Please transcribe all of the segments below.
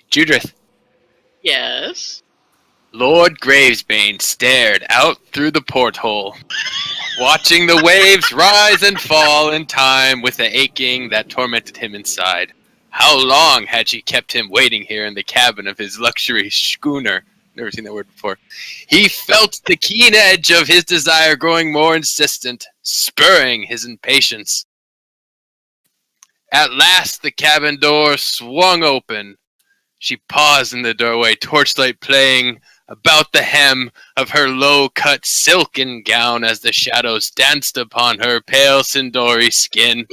Judrith. Yes? Lord Gravesbane stared out through the porthole, watching the waves rise and fall in time with the aching that tormented him inside. How long had she kept him waiting here in the cabin of his luxury schooner? Never seen that word before. He felt the keen edge of his desire growing more insistent, spurring his impatience. At last the cabin door swung open. She paused in the doorway, torchlight playing about the hem of her low-cut silken gown as the shadows danced upon her pale Sindori skin.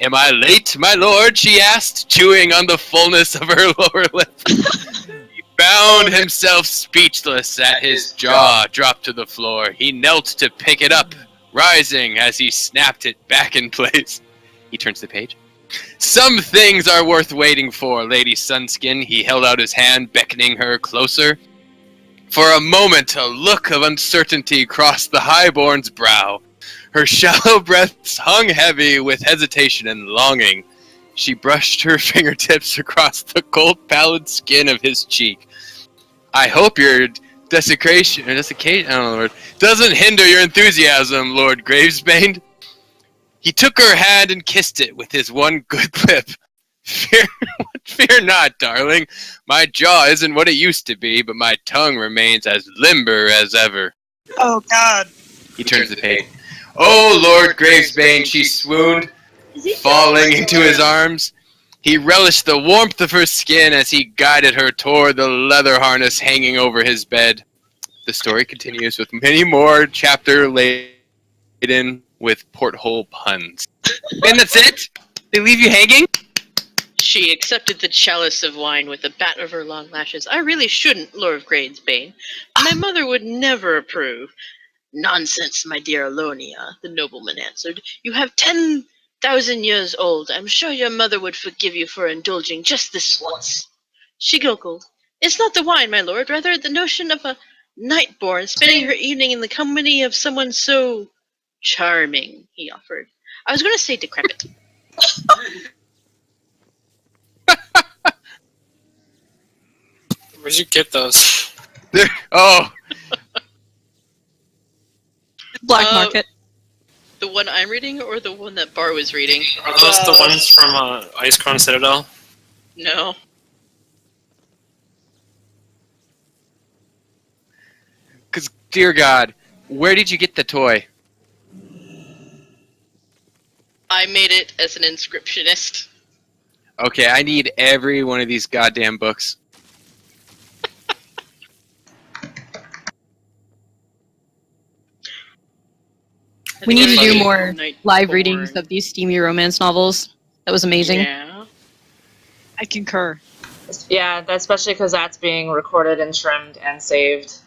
Am I late, my lord? She asked, chewing on the fullness of her lower lip. He found himself speechless as his jaw dropped to the floor. He knelt to pick it up, rising as he snapped it back in place. He turns the page. Some things are worth waiting for, Lady Sunskin. He held out his hand, beckoning her closer. For a moment, a look of uncertainty crossed the highborn's brow. Her shallow breaths hung heavy with hesitation and longing. She brushed her fingertips across the cold, pallid skin of his cheek. I hope your desecration, I don't know the word, doesn't hinder your enthusiasm, Lord Gravesbane. He took her hand and kissed it with his one good lip. Fear not, darling. My jaw isn't what it used to be, but my tongue remains as limber as ever. Oh, God. He turns the page. Oh, Lord Gravesbane, she swooned, falling into his arms. He relished the warmth of her skin as he guided her toward the leather harness hanging over his bed. The story continues with many more chapter laden with porthole puns. And that's it? They leave you hanging? She accepted the chalice of wine with a bat of her long lashes. I really shouldn't, Lord Gravesbane. My mother would never approve. Nonsense, my dear Alonia, the nobleman answered. You have 10,000 years old. I'm sure your mother would forgive you for indulging just this once. She giggled. It's not the wine, my lord, rather the notion of a Nightborne spending her evening in the company of someone so charming, he offered. I was going to say decrepit. Where'd you get those? Oh! Black market. The one I'm reading or the one that Bar was reading? Are those the ones from Icecrown Citadel? No. Because, dear God, where did you get the toy? I made it as an inscriptionist. Okay, I need every one of these goddamn books. We need to do Nightborne. more live readings of these steamy romance novels. That was amazing. Yeah. I concur. Yeah, especially because that's being recorded and trimmed and saved.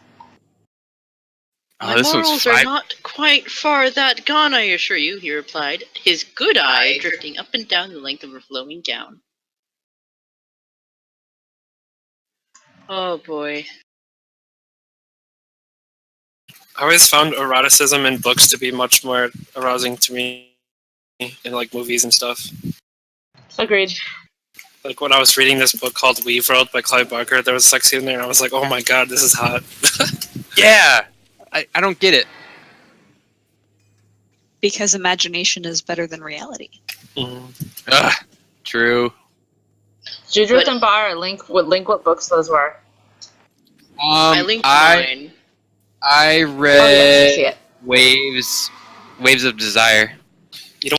Oh, My this one's morals are not quite far that gone, I assure you, he replied, his good eye drifting up and down the length of her flowing gown. Oh boy. I always found eroticism in books to be much more arousing to me in like movies and stuff. Agreed. Like when I was reading this book called Weave World by Clive Barker, there was sex in there and I was like, oh my god, this is hot. Yeah! I don't get it. Because imagination is better than reality. Ugh, true. Judrith and Bar link what books those were. I linked mine. I Oh, yes, I see read it. Waves of Desire.